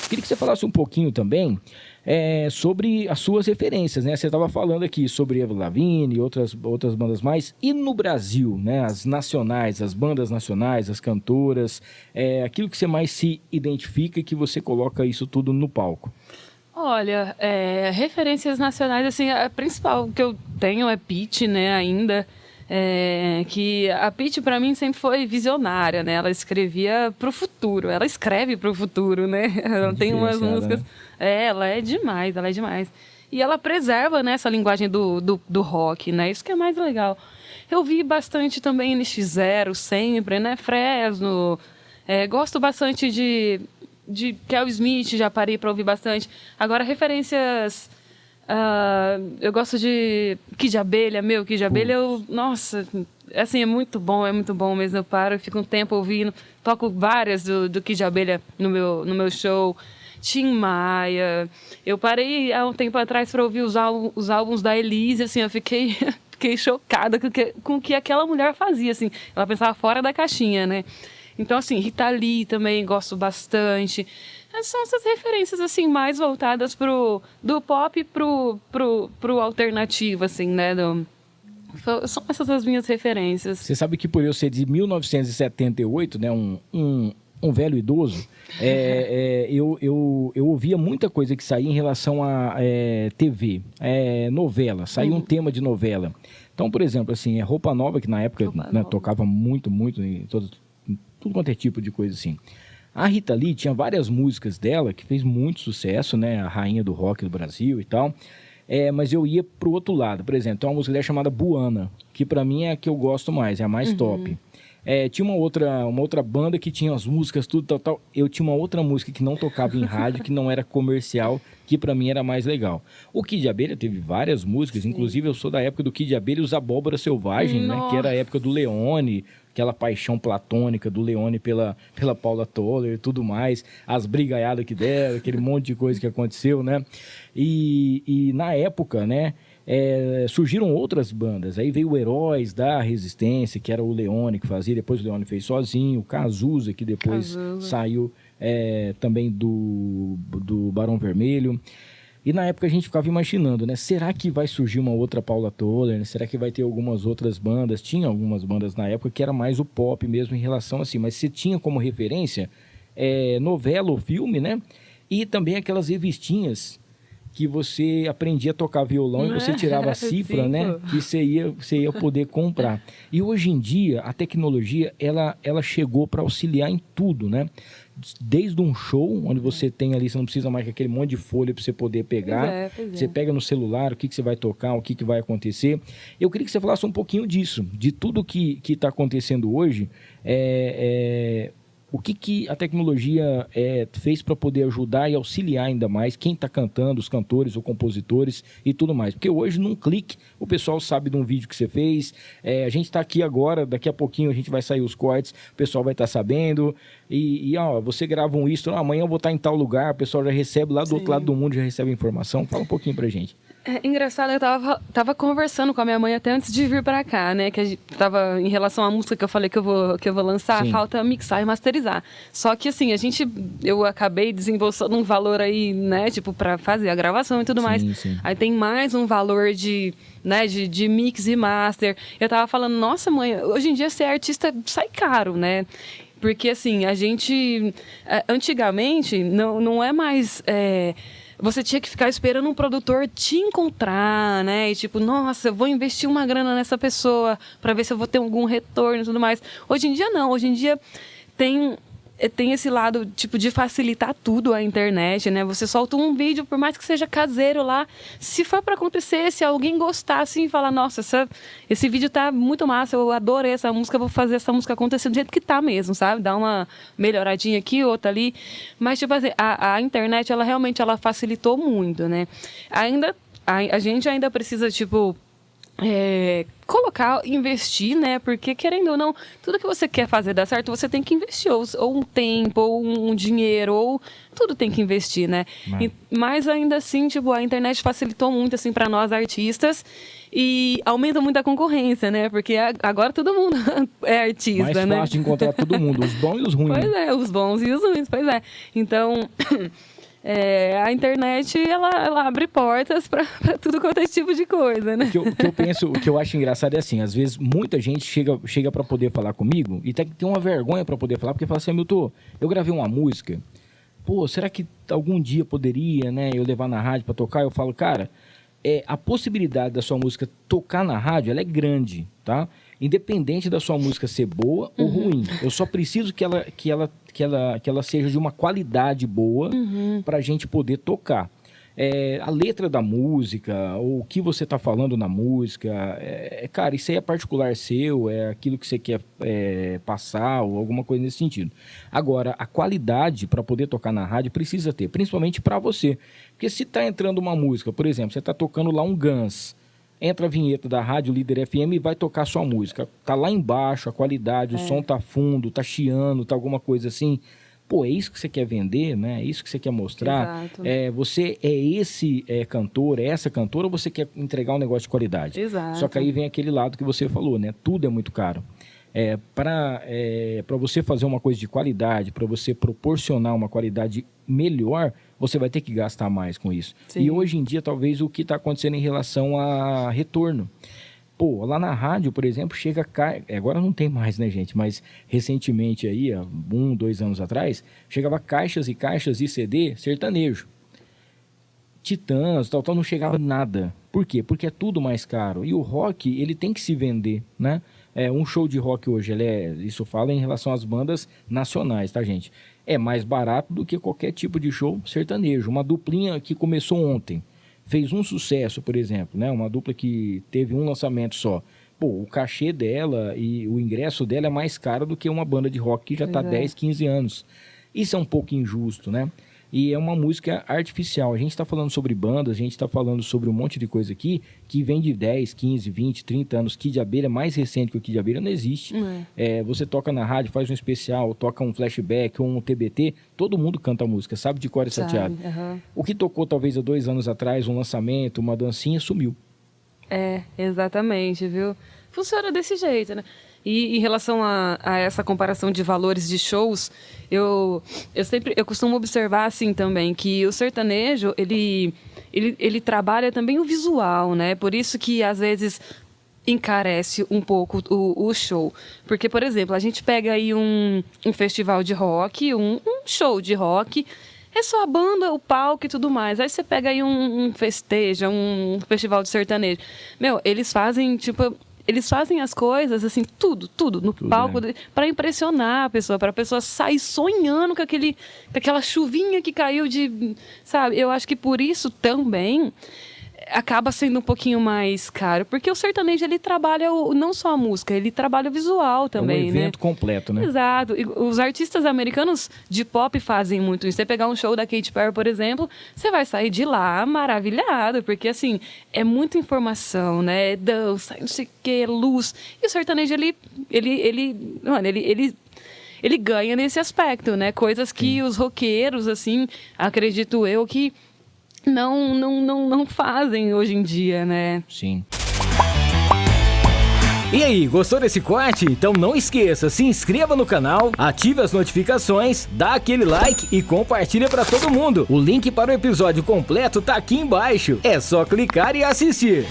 Queria que você falasse um pouquinho também sobre as suas referências, né? Você estava falando aqui sobre Avril Lavigne e outras bandas mais. E no Brasil, né? As nacionais, as bandas nacionais, as cantoras, aquilo que você mais se identifica e que você coloca isso tudo no palco. Olha, referências nacionais, assim, a principal que eu tenho é Pitty, né, ainda. Que a Pitty, para mim, sempre foi visionária, né? Ela escrevia pro futuro, ela escreve pro futuro, né? Ela tem umas músicas... Né? Ela é demais, ela é demais. E ela preserva, né, essa linguagem do rock, né? Isso que é mais legal. Eu vi bastante também NX Zero, sempre, né? Fresno. Gosto bastante de Kel Smith, já parei para ouvir bastante. Agora, referências... eu gosto de Kid de Abelha, Kid de Abelha, nossa, assim, é muito bom mesmo. Eu paro, fico um tempo ouvindo, toco várias do Kid de Abelha no meu show. Tim Maia. Eu parei há um tempo atrás para ouvir os álbuns da Elise, assim, eu fiquei chocada com o que aquela mulher fazia, assim. Ela pensava fora da caixinha, né? Então, assim, Rita Lee também gosto bastante. São essas referências, assim, mais voltadas do pop pro alternativo, assim, né? São essas as minhas referências. Você sabe que por eu ser de 1978, né? Um velho idoso, eu ouvia muita coisa que saía em relação a TV, novela, saía um tema de novela. Então, por exemplo, assim, Roupa Nova, que na época tocava muito em tudo quanto é tipo de coisa assim. A Rita Lee tinha várias músicas dela que fez muito sucesso, né? A rainha do rock do Brasil e tal. Mas eu ia pro outro lado. Por exemplo, tem uma música dela chamada Buana, que pra mim é a que eu gosto mais, é a mais top. Tinha uma outra banda que tinha as músicas, tudo tal. Eu tinha uma outra música que não tocava em rádio, que não era comercial, que pra mim era mais legal. O Kid de Abelha teve várias músicas, sim. Inclusive eu sou da época do Kid de Abelha e os Abóbora Selvagem, né? Que era a época do Leone, aquela paixão platônica do Leone pela Paula Toller e tudo mais, as brigaiadas que deram, aquele monte de coisa que aconteceu, né? E na época, né? Surgiram outras bandas, aí veio o Heróis da Resistência, que era o Leone que fazia, depois o Leone fez sozinho, o Cazuza, que depois saiu também do Barão Vermelho. E na época a gente ficava imaginando, né? Será que vai surgir uma outra Paula Toller? Será que vai ter algumas outras bandas? Tinha algumas bandas na época que era mais o pop mesmo em relação assim, mas você tinha como referência novela ou filme, né? E também aquelas revistinhas que você aprendia a tocar violão e você tirava a cifra, né? Que você ia poder comprar. E hoje em dia, a tecnologia, ela chegou para auxiliar em tudo, né? Desde um show, onde você tem ali, você não precisa mais daquele monte de folha para você poder pegar. Você pega no celular o que você vai tocar, o que vai acontecer. Eu queria que você falasse um pouquinho disso, de tudo que está acontecendo hoje. O que a tecnologia fez para poder ajudar e auxiliar ainda mais quem está cantando, os cantores ou compositores e tudo mais. Porque hoje, num clique, o pessoal sabe de um vídeo que você fez. A gente está aqui agora, daqui a pouquinho a gente vai sair os cortes, o pessoal vai estar sabendo. Você grava um isso, amanhã eu vou estar em tal lugar, o pessoal já recebe lá do outro lado do mundo, já recebe a informação. Fala um pouquinho pra gente. Engraçado, eu tava conversando com a minha mãe até antes de vir pra cá, né? Que a gente tava em relação à música que eu falei que eu vou lançar, sim. Falta mixar e masterizar. Só que assim, eu acabei desembolsando um valor aí, né? Tipo, pra fazer a gravação e tudo mais. Sim. Aí tem mais um valor de mix e master. Eu tava falando, nossa mãe, hoje em dia ser artista sai caro, né? Porque assim, a gente... Antigamente, não é mais... Você tinha que ficar esperando um produtor te encontrar, né? E tipo, nossa, eu vou investir uma grana nessa pessoa para ver se eu vou ter algum retorno e tudo mais. Hoje em dia, não. Hoje em dia tem esse lado, tipo, de facilitar tudo a internet, né? Você solta um vídeo, por mais que seja caseiro lá, se for para acontecer, se alguém gostar, assim, e falar, nossa, esse vídeo tá muito massa, eu adorei essa música, vou fazer essa música acontecer do jeito que tá mesmo, sabe? Dar uma melhoradinha aqui, outra ali. Mas, tipo assim, a internet, ela realmente, ela facilitou muito, né? A gente ainda precisa, tipo... investir, né? Porque, querendo ou não, tudo que você quer fazer dar certo, você tem que investir, ou um tempo, ou um dinheiro, ou tudo tem que investir, né? Mas ainda assim, tipo, a internet facilitou muito, assim, para nós artistas e aumenta muito a concorrência, né? Porque agora todo mundo é artista, mais né? Mais fácil de encontrar todo mundo, os bons e os ruins. Pois é, os bons e os ruins, pois é. Então... a internet, ela abre portas para tudo quanto é tipo de coisa, né? O que eu acho engraçado é assim, às vezes muita gente chega para poder falar comigo e tem uma vergonha para poder falar, porque fala assim, Milton, eu gravei uma música, pô, será que algum dia poderia, né, eu levar na rádio para tocar? Eu falo, cara, a possibilidade da sua música tocar na rádio, ela é grande, tá? Independente da sua música ser boa ou ruim. Eu só preciso que ela seja de uma qualidade boa para a gente poder tocar. A letra da música, ou o que você está falando na música, cara, isso aí é particular seu, é aquilo que você quer passar, ou alguma coisa nesse sentido. Agora, a qualidade para poder tocar na rádio precisa ter, principalmente para você. Porque se está entrando uma música, por exemplo, você está tocando lá um Guns, entra a vinheta da Rádio Líder FM e vai tocar sua música. Tá lá embaixo, a qualidade, o som tá fundo, tá chiando, tá alguma coisa assim. Pô, é isso que você quer vender, né? É isso que você quer mostrar. Exato. Você é esse cantor, é essa cantora, ou você quer entregar um negócio de qualidade? Exato. Só que aí vem aquele lado que você falou, né? Tudo é muito caro. Para você fazer uma coisa de qualidade, para você proporcionar uma qualidade melhor, você vai ter que gastar mais com isso. Sim. E hoje em dia, talvez, o que está acontecendo em relação a retorno. Pô, lá na rádio, por exemplo, chega... Agora não tem mais, né, gente? Mas recentemente aí, há 1, 2 anos atrás, chegava caixas e caixas de CD sertanejo. Titãs, tal, não chegava nada. Por quê? Porque é tudo mais caro. E o rock, ele tem que se vender, né? Um show de rock hoje, isso fala em relação às bandas nacionais, tá, gente? É mais barato do que qualquer tipo de show sertanejo. Uma duplinha que começou ontem, fez um sucesso, por exemplo, né? Uma dupla que teve um lançamento só. Pô, o cachê dela e o ingresso dela é mais caro do que uma banda de rock que já está 10, 15 anos. Isso é um pouco injusto, né? E é uma música artificial. A gente está falando sobre bandas, a gente está falando sobre um monte de coisa aqui que vem de 10, 15, 20, 30 anos. Kid de Abelha, mais recente que o Kid de Abelha, não existe. Você toca na rádio, faz um especial, toca um flashback ou um TBT, todo mundo canta a música, sabe de cor e salteado. O que tocou talvez há 2 anos atrás, um lançamento, uma dancinha, sumiu. Exatamente, viu? Funciona desse jeito, né? E em relação a essa comparação de valores de shows, eu costumo observar assim também, que o sertanejo, ele trabalha também o visual, né? Por isso que às vezes encarece um pouco o show. Porque, por exemplo, a gente pega aí um festival de rock, um show de rock, é só a banda, o palco e tudo mais. Aí você pega aí um festejo, um festival de sertanejo. Meu, eles fazem, as coisas, assim, tudo no palco, para impressionar a pessoa, para a pessoa sair sonhando com aquela chuvinha que caiu sabe? Eu acho que por isso também acaba sendo um pouquinho mais caro, porque o sertanejo, ele trabalha não só a música, ele trabalha o visual também, né? É um evento completo, né? Exato. E os artistas americanos de pop fazem muito isso. Você pegar um show da Katy Perry, por exemplo, você vai sair de lá maravilhado, porque, assim, é muita informação, né? É dança, não sei o que, luz. E o sertanejo, ele ganha nesse aspecto, né? Coisas que os roqueiros, assim, acredito eu, que não fazem hoje em dia, né? Sim. E aí, gostou desse corte? Então não esqueça, se inscreva no canal, ative as notificações, dá aquele like e compartilha para todo mundo. O link para o episódio completo tá aqui embaixo. É só clicar e assistir.